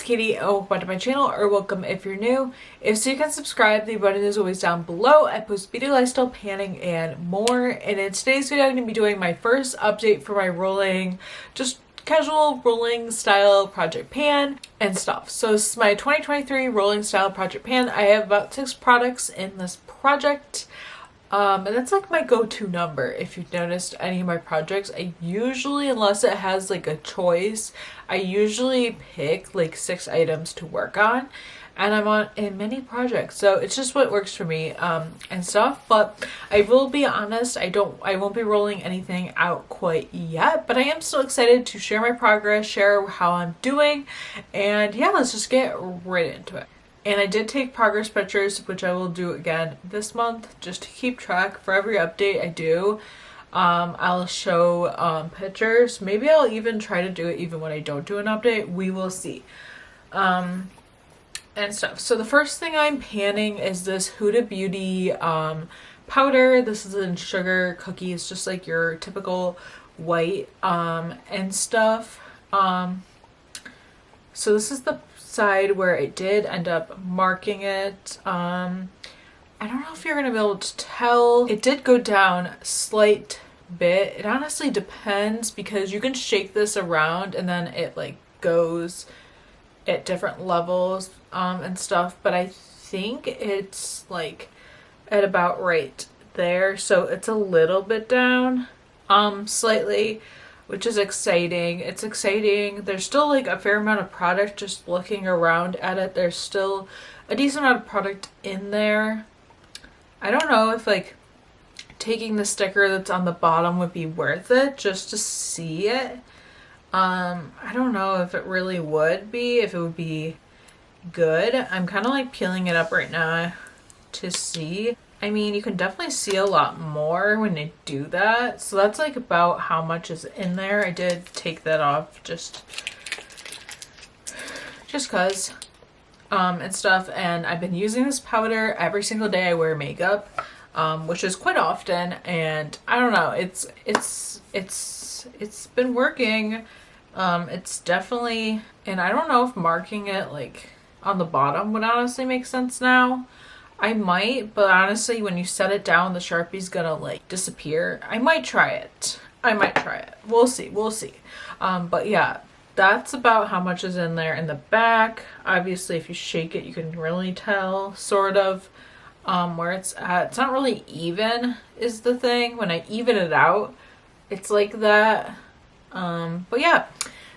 Katie and welcome back to my channel, or welcome if you're new. If so, you can subscribe. The button is always down below. I post beauty, lifestyle, panning, and more. And in today's video, I'm going to be doing my first update for my rolling, just casual rolling style project pan and stuff. So this is my 2023 rolling style project pan. I have about 6 products in this project. And that's like my go-to number. If you've noticed any of my projects, I usually, unless it has like a choice, I usually pick like 6 items to work on, and I'm on in many projects, so it's just what works for me and stuff. But I will be honest, I won't be rolling anything out quite yet, but I am still excited to share my progress, share how I'm doing, and yeah, let's just get right into it. And I did take progress pictures, which I will do again this month, just to keep track. For every update I do, I'll show pictures. Maybe I'll even try to do it even when I don't do an update. We will see. And stuff. So the first thing I'm panning is this Huda Beauty powder. This is in sugar cookies, just like your typical white and stuff. So this is the side where I did end up marking it. I don't know if you're gonna be able to tell. It did go down a slight bit. It honestly depends, because you can shake this around and then it like goes at different levels and stuff, but I think it's like at about right there, so it's a little bit down slightly, which is exciting. It's exciting. There's still like a fair amount of product. Just looking around at it, there's still a decent amount of product in there. I don't know if like taking the sticker that's on the bottom would be worth it just to see it. I don't know if it really would be, if it would be good. I'm kind of like peeling it up right now to see. I mean, you can definitely see a lot more when you do that. So that's like about how much is in there. I did take that off just cause and stuff. And I've been using this powder every single day I wear makeup, which is quite often. And I don't know, it's been working. It's definitely, and I don't know if marking it like on the bottom would honestly make sense now. I might, but honestly, when you set it down, the Sharpie's gonna like disappear. I might try it. We'll see. But yeah, that's about how much is in there. In the back, obviously, if you shake it, you can really tell sort of where it's at. It's not really even is the thing. When I even it out, it's like that. But yeah,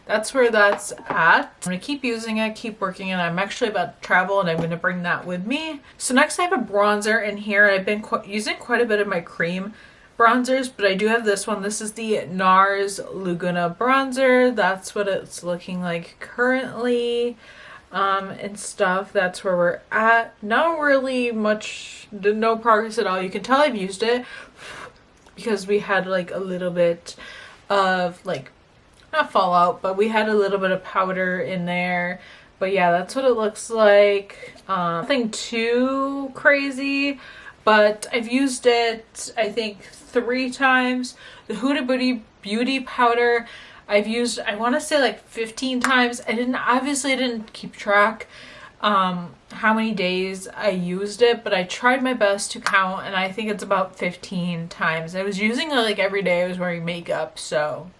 that's where that's at. I'm gonna keep using it, keep working, and I'm actually about to travel and I'm gonna bring that with me. So next I have a bronzer in here. I've been using quite a bit of my cream bronzers, but I do have this one. This is the NARS Laguna bronzer. That's what it's looking like currently and stuff. That's where we're at. Not really much, no progress at all. You can tell I've used it because we had like a little bit of like, not fallout, but we had a little bit of powder in there. But yeah, that's what it looks like. Nothing too crazy, but I've used it I think 3 times. The Huda Beauty powder I've used, I want to say like 15 times. I didn't keep track how many days I used it, but I tried my best to count, and I think it's about 15 times. I was using it like every day I was wearing makeup, so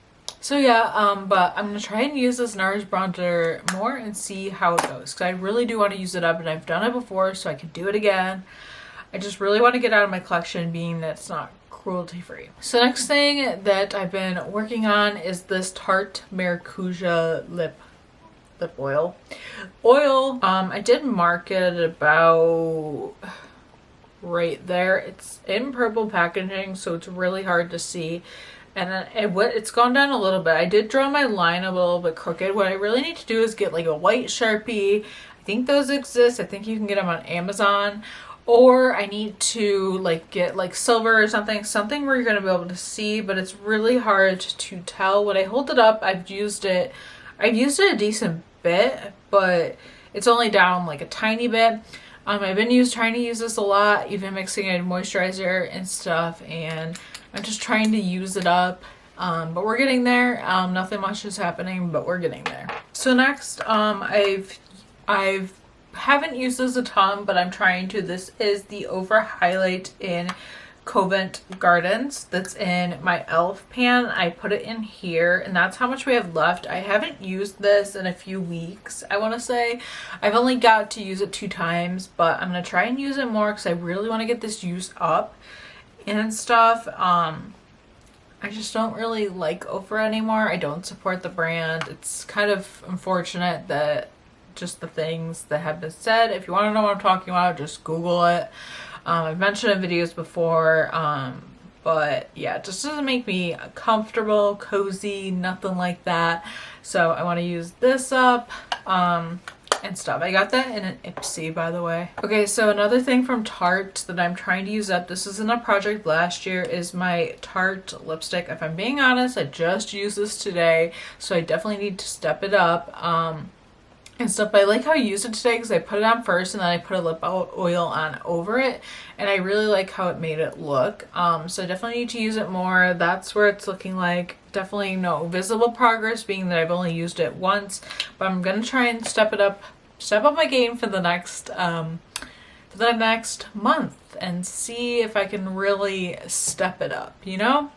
yeah, but I'm gonna try and use this NARS bronzer more and see how it goes, because I really do want to use it up, and I've done it before, so I could do it again. I just really want to get out of my collection, being that it's not cruelty free. So next thing that I've been working on is this Tarte Maracuja lip oil. I did mark it about right there. It's in purple packaging, so it's really hard to see. And then it's gone down a little bit. I did draw my line a little bit crooked. What I really need to do is get like a white Sharpie. I think those exist. I think you can get them on Amazon. Or I need to like get like silver or something where you're going to be able to see, but it's really hard to tell. When I hold it up, I've used it a decent bit, but it's only down like a tiny bit. I've been trying to use this a lot, even mixing in moisturizer and stuff, and I'm just trying to use it up. But we're getting there. Nothing much is happening, but we're getting there. So next, I've haven't used this a ton, but I'm trying to. This is the Over Highlight in Covent Gardens. That's in my e.l.f. pan. I put it in here, and that's how much we have left. I haven't used this in a few weeks, I want to say. I've only got to use it 2 times, but I'm going to try and use it more because I really want to get this use up and stuff. I just don't really like Ofra anymore. I don't support the brand. It's kind of unfortunate that just the things that have been said. If you want to know what I'm talking about, just Google it. I've mentioned it in videos before, but yeah, it just doesn't make me comfortable, cozy, nothing like that. So I want to use this up. And stuff. I got that in an Ipsy, by the way. Okay, so another thing from Tarte that I'm trying to use up, this is in a project last year, is my Tarte lipstick. If I'm being honest, I just used this today, so I definitely need to step it up. And stuff. But I like how I used it today because I put it on first and then I put a lip oil on over it, and I really like how it made it look. So I definitely need to use it more. That's where it's looking like. Definitely no visible progress, being that I've only used it once, but I'm gonna try and step up my game for the next month and see if I can really step it up, you know?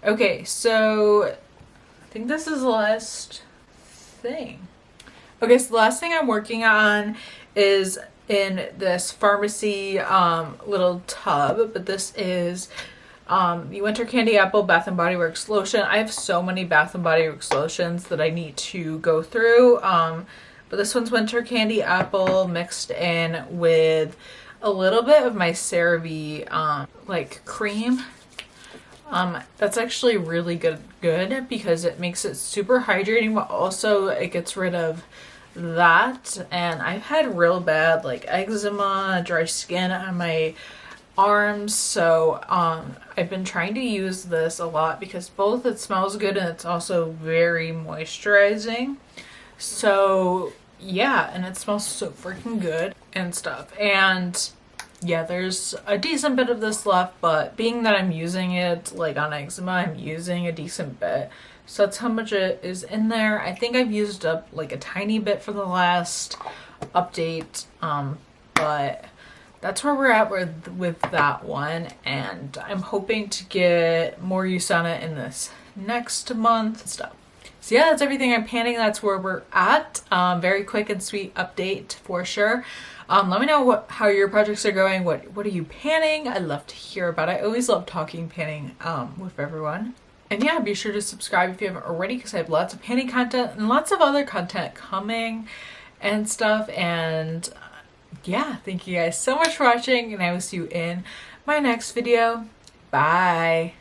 Okay, so I think this is the last thing. Okay, so the last thing I'm working on is in this pharmacy little tub, but this is the Winter Candy Apple Bath & Body Works lotion. I have so many Bath & Body Works lotions that I need to go through, but this one's Winter Candy Apple mixed in with a little bit of my CeraVe like cream. That's actually really good because it makes it super hydrating, but also it gets rid of that. And I've had real bad like eczema, dry skin on my arms, so I've been trying to use this a lot because both it smells good and it's also very moisturizing. So yeah, and it smells so freaking good and stuff. And yeah, there's a decent bit of this left, but being that I'm using it like on eczema, I'm using a decent bit. So that's how much it is in there. I think I've used up like a tiny bit for the last update, but that's where we're at with that one, and I'm hoping to get more use on it in this next month and stuff. So yeah, that's everything I'm panning. That's where we're at. Very quick and sweet update for sure. Let me know how your projects are going. What are you panning? I'd love to hear about it. I always love talking panning with everyone. And yeah, be sure to subscribe if you haven't already, because I have lots of panning content and lots of other content coming and stuff. And yeah, thank you guys so much for watching, and I will see you in my next video. Bye.